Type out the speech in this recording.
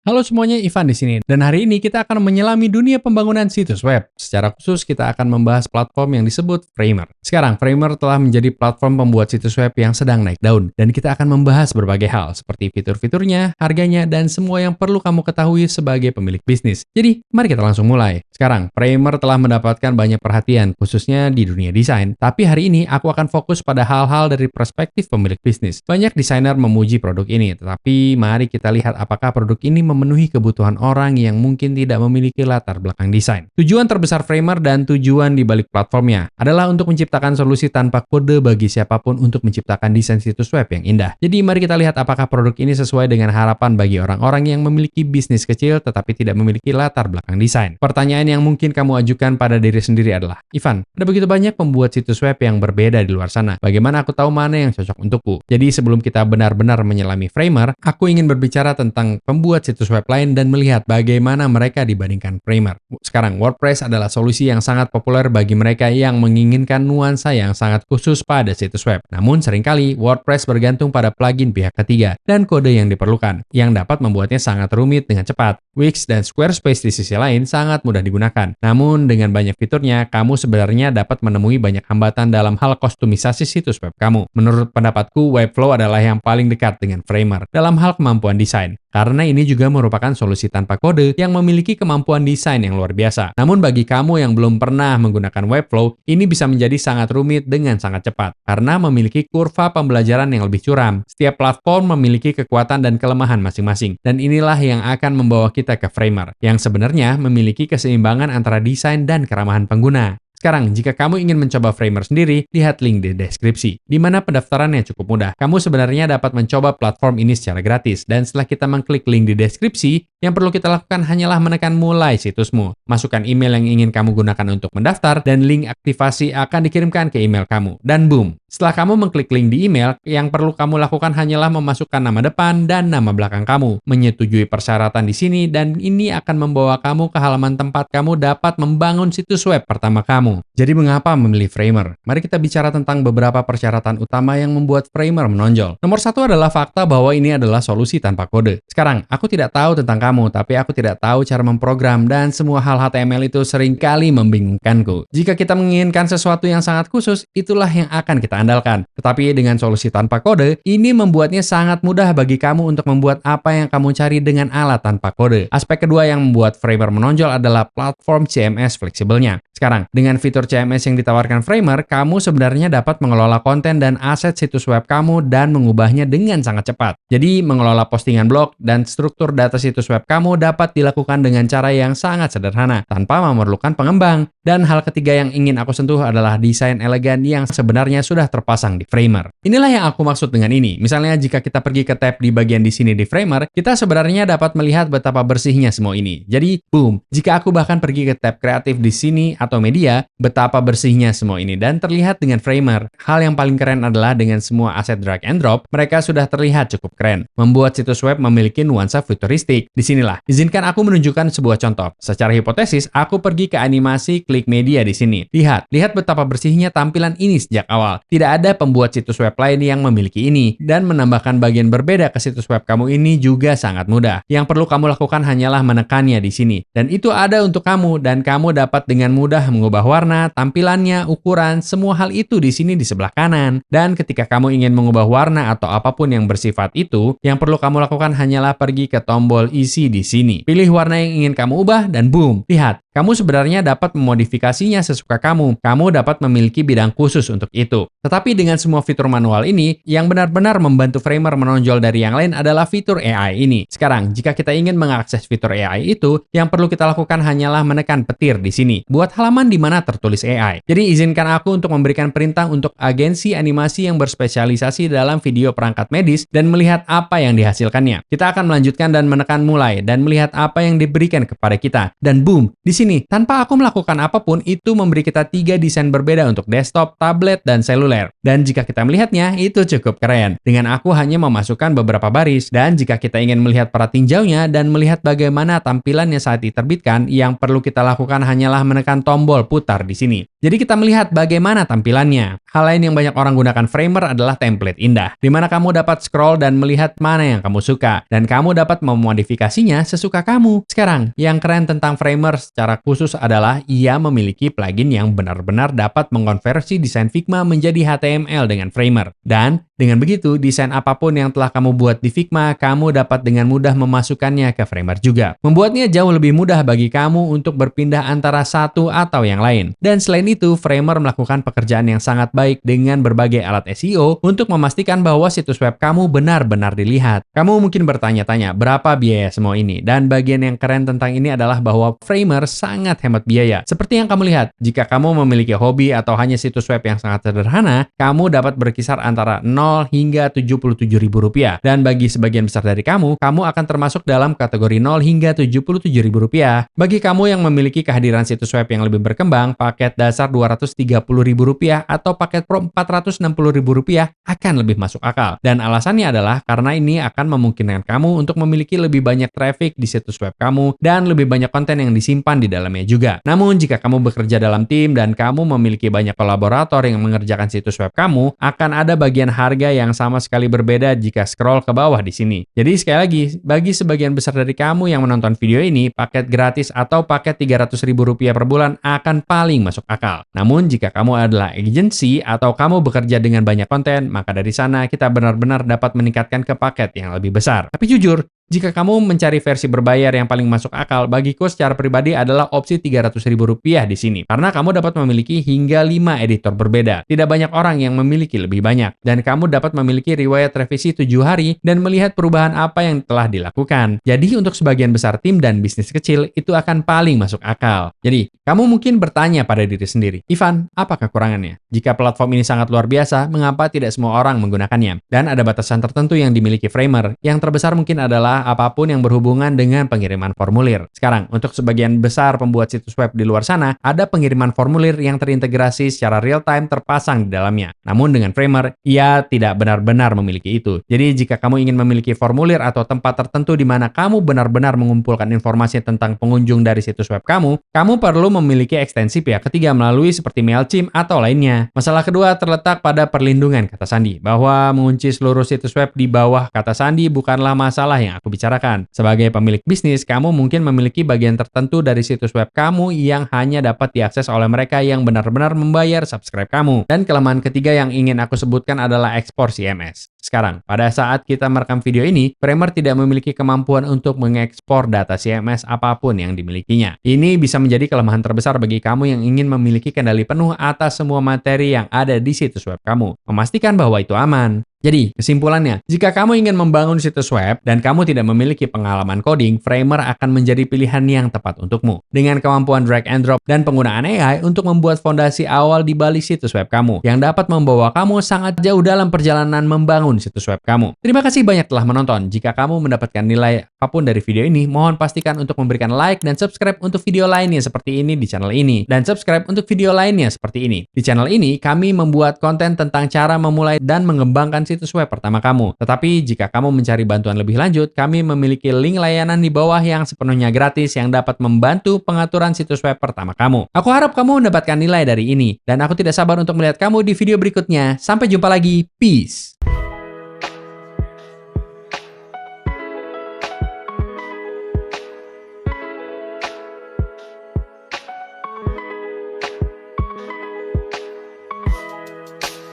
Halo semuanya, Ivan di sini. Dan hari ini kita akan menyelami dunia pembangunan situs web. Secara khusus kita akan membahas platform yang disebut Framer. Sekarang Framer telah menjadi platform pembuat situs web yang sedang naik daun dan kita akan membahas berbagai hal seperti fitur-fiturnya, harganya dan semua yang perlu kamu ketahui sebagai pemilik bisnis. Jadi, mari kita langsung mulai. Sekarang, Framer telah mendapatkan banyak perhatian khususnya di dunia desain. Tapi hari ini aku akan fokus pada hal-hal dari perspektif pemilik bisnis. Banyak desainer memuji produk ini, tetapi mari kita lihat apakah produk ini memenuhi kebutuhan orang yang mungkin tidak memiliki latar belakang desain. Tujuan terbesar Framer dan tujuan di balik platformnya adalah untuk menciptakan solusi tanpa kode bagi siapapun untuk menciptakan desain situs web yang indah. Jadi mari kita lihat apakah produk ini sesuai dengan harapan bagi orang-orang yang memiliki bisnis kecil tetapi tidak memiliki latar belakang desain. Pertanyaan yang mungkin kamu ajukan pada diri sendiri adalah, Ivan, ada begitu banyak pembuat situs web yang berbeda di luar sana. Bagaimana aku tahu mana yang cocok untukku? Jadi sebelum kita benar-benar menyelami Framer, aku ingin berbicara tentang pembuat situs web lain dan melihat bagaimana mereka dibandingkan Framer. Sekarang, WordPress adalah solusi yang sangat populer bagi mereka yang menginginkan nuansa yang sangat khusus pada situs web. Namun, seringkali WordPress bergantung pada plugin pihak ketiga dan kode yang diperlukan, yang dapat membuatnya sangat rumit dengan cepat. Wix dan Squarespace di sisi lain sangat mudah digunakan. Namun, dengan banyak fiturnya, kamu sebenarnya dapat menemui banyak hambatan dalam hal kostumisasi situs web kamu. Menurut pendapatku, Webflow adalah yang paling dekat dengan Framer dalam hal kemampuan desain. Karena ini juga merupakan solusi tanpa kode yang memiliki kemampuan desain yang luar biasa. Namun bagi kamu yang belum pernah menggunakan Webflow, ini bisa menjadi sangat rumit dengan sangat cepat. Karena memiliki kurva pembelajaran yang lebih curam. Setiap platform memiliki kekuatan dan kelemahan masing-masing. Dan inilah yang akan membawa kita ke Framer, yang sebenarnya memiliki keseimbangan antara desain dan keramahan pengguna. Sekarang, jika kamu ingin mencoba Framer sendiri, lihat link di deskripsi, di mana pendaftarannya cukup mudah. Kamu sebenarnya dapat mencoba platform ini secara gratis, dan setelah kita mengklik link di deskripsi, yang perlu kita lakukan hanyalah menekan mulai situsmu. Masukkan email yang ingin kamu gunakan untuk mendaftar, dan link aktivasi akan dikirimkan ke email kamu. Dan boom! Setelah kamu mengklik link di email, yang perlu kamu lakukan hanyalah memasukkan nama depan dan nama belakang kamu, menyetujui persyaratan di sini, dan ini akan membawa kamu ke halaman tempat kamu dapat membangun situs web pertama kamu. Jadi mengapa memilih Framer? Mari kita bicara tentang beberapa persyaratan utama yang membuat Framer menonjol. Nomor satu adalah fakta bahwa ini adalah solusi tanpa kode. Sekarang, aku tidak tahu tentang kamu, tapi aku tidak tahu cara memprogram dan semua hal HTML itu seringkali membingungkanku. Jika kita menginginkan sesuatu yang sangat khusus, itulah yang akan kita andalkan. Tetapi dengan solusi tanpa kode, ini membuatnya sangat mudah bagi kamu untuk membuat apa yang kamu cari dengan alat tanpa kode. Aspek kedua yang membuat Framer menonjol adalah platform CMS fleksibelnya. Sekarang, dengan fitur CMS yang ditawarkan Framer, kamu sebenarnya dapat mengelola konten dan aset situs web kamu dan mengubahnya dengan sangat cepat. Jadi, mengelola postingan blog dan struktur data situs web kamu dapat dilakukan dengan cara yang sangat sederhana, tanpa memerlukan pengembang. Dan hal ketiga yang ingin aku sentuh adalah desain elegan yang sebenarnya sudah terpasang di Framer. Inilah yang aku maksud dengan ini. Misalnya, jika kita pergi ke tab di bagian di sini di Framer, kita sebenarnya dapat melihat betapa bersihnya semua ini. Jadi, boom! Jika aku bahkan pergi ke tab kreatif di sini atau media, betapa bersihnya semua ini dan terlihat dengan Framer. Hal yang paling keren adalah dengan semua aset drag and drop, mereka sudah terlihat cukup keren. Membuat situs web memiliki nuansa futuristik. Disinilah, izinkan aku menunjukkan sebuah contoh. Secara hipotesis, aku pergi ke animasi klik media di sini. Lihat betapa bersihnya tampilan ini sejak awal. Tidak ada pembuat situs web lain yang memiliki ini. Dan menambahkan bagian berbeda ke situs web kamu ini juga sangat mudah. Yang perlu kamu lakukan hanyalah menekannya di sini. Dan itu ada untuk kamu dan kamu dapat dengan mudah mengubah warna, tampilannya, ukuran, semua hal itu di sini di sebelah kanan. Dan ketika kamu ingin mengubah warna atau apapun yang bersifat itu, yang perlu kamu lakukan hanyalah pergi ke tombol isi di sini. Pilih warna yang ingin kamu ubah dan boom, lihat. Kamu sebenarnya dapat memodifikasinya sesuka kamu. Kamu dapat memiliki bidang khusus untuk itu. Tetapi dengan semua fitur manual ini, yang benar-benar membantu Framer menonjol dari yang lain adalah fitur AI ini. Sekarang, jika kita ingin mengakses fitur AI itu, yang perlu kita lakukan hanyalah menekan petir di sini. Buat halaman di mana tertulis AI. Jadi izinkan aku untuk memberikan perintah untuk agensi animasi yang berspesialisasi dalam video perangkat medis dan melihat apa yang dihasilkannya. Kita akan melanjutkan dan menekan mulai dan melihat apa yang diberikan kepada kita. Dan boom, di sini, tanpa aku melakukan apapun, itu memberi kita 3 desain berbeda untuk desktop, tablet, dan seluler. Dan jika kita melihatnya, itu cukup keren. Dengan aku hanya memasukkan beberapa baris, dan jika kita ingin melihat para tinjaunya dan melihat bagaimana tampilannya saat diterbitkan, yang perlu kita lakukan hanyalah menekan tombol putar di sini. Jadi kita melihat bagaimana tampilannya. Hal lain yang banyak orang gunakan Framer adalah template indah, di mana kamu dapat scroll dan melihat mana yang kamu suka, dan kamu dapat memodifikasinya sesuka kamu. Sekarang, yang keren tentang Framer secara khusus adalah ia memiliki plugin yang benar-benar dapat mengkonversi desain Figma menjadi HTML dengan Framer. Dan dengan begitu, desain apapun yang telah kamu buat di Figma, kamu dapat dengan mudah memasukkannya ke Framer juga. Membuatnya jauh lebih mudah bagi kamu untuk berpindah antara satu atau yang lain. Dan selain itu, Framer melakukan pekerjaan yang sangat baik dengan berbagai alat SEO untuk memastikan bahwa situs web kamu benar-benar dilihat. Kamu mungkin bertanya-tanya, berapa biaya semua ini? Dan bagian yang keren tentang ini adalah bahwa Framer sangat hemat biaya. Seperti yang kamu lihat, jika kamu memiliki hobi atau hanya situs web yang sangat sederhana, kamu dapat berkisar antara 0 hingga Rp77.000. Dan bagi sebagian besar dari kamu akan termasuk dalam kategori 0 hingga Rp77.000. Bagi kamu yang memiliki kehadiran situs web yang lebih berkembang, paket dasar Rp230.000 atau paket Pro Rp460.000 akan lebih masuk akal. Dan alasannya adalah karena ini akan memungkinkan kamu untuk memiliki lebih banyak traffic di situs web kamu dan lebih banyak konten yang disimpan di dalamnya juga. Namun jika kamu bekerja dalam tim dan kamu memiliki banyak kolaborator yang mengerjakan situs web kamu, akan ada bagian harga yang sama sekali berbeda jika scroll ke bawah di sini. Jadi sekali lagi, bagi sebagian besar dari kamu yang menonton video ini, paket gratis atau paket Rp300.000 per bulan akan paling masuk akal. Namun jika kamu adalah agency atau kamu bekerja dengan banyak konten, maka dari sana kita benar-benar dapat meningkatkan ke paket yang lebih besar. Tapi jujur, jika kamu mencari versi berbayar yang paling masuk akal, bagiku secara pribadi adalah opsi Rp300.000 di sini. Karena kamu dapat memiliki hingga 5 editor berbeda. Tidak banyak orang yang memiliki lebih banyak. Dan kamu dapat memiliki riwayat revisi 7 hari dan melihat perubahan apa yang telah dilakukan. Jadi untuk sebagian besar tim dan bisnis kecil, itu akan paling masuk akal. Jadi, kamu mungkin bertanya pada diri sendiri, Ivan, apa kekurangannya? Jika platform ini sangat luar biasa, mengapa tidak semua orang menggunakannya? Dan ada batasan tertentu yang dimiliki Framer. Yang terbesar mungkin adalah apapun yang berhubungan dengan pengiriman formulir. Sekarang, untuk sebagian besar pembuat situs web di luar sana, ada pengiriman formulir yang terintegrasi secara real-time terpasang di dalamnya. Namun dengan Framer, ia tidak benar-benar memiliki itu. Jadi jika kamu ingin memiliki formulir atau tempat tertentu di mana kamu benar-benar mengumpulkan informasi tentang pengunjung dari situs web kamu perlu memiliki ekstensi pihak ketiga melalui seperti MailChimp atau lainnya. Masalah kedua terletak pada perlindungan kata sandi, bahwa mengunci seluruh situs web di bawah kata sandi bukanlah masalah yang aku bicarakan. Sebagai pemilik bisnis, kamu mungkin memiliki bagian tertentu dari situs web kamu yang hanya dapat diakses oleh mereka yang benar-benar membayar subscribe kamu. Dan kelemahan ketiga yang ingin aku sebutkan adalah ekspor CMS. Sekarang, pada saat kita merekam video ini, Framer tidak memiliki kemampuan untuk mengekspor data CMS apapun yang dimilikinya. Ini bisa menjadi kelemahan terbesar bagi kamu yang ingin memiliki kendali penuh atas semua materi yang ada di situs web kamu. Memastikan bahwa itu aman. Jadi, kesimpulannya, jika kamu ingin membangun situs web dan kamu tidak memiliki pengalaman coding, Framer akan menjadi pilihan yang tepat untukmu. Dengan kemampuan drag and drop dan penggunaan AI untuk membuat fondasi awal di balik situs web kamu, yang dapat membawa kamu sangat jauh dalam perjalanan membangun situs web kamu. Terima kasih banyak telah menonton. Jika kamu mendapatkan nilai apapun dari video ini, mohon pastikan untuk memberikan like dan subscribe untuk video lainnya seperti ini di channel ini. Dan subscribe untuk video lainnya seperti ini. Di channel ini, kami membuat konten tentang cara memulai dan mengembangkan situs web pertama kamu. Tetapi jika kamu mencari bantuan lebih lanjut, kami memiliki link layanan di bawah yang sepenuhnya gratis yang dapat membantu pengaturan situs web pertama kamu. Aku harap kamu mendapatkan nilai dari ini, dan aku tidak sabar untuk melihat kamu di video berikutnya. Sampai jumpa lagi. Peace!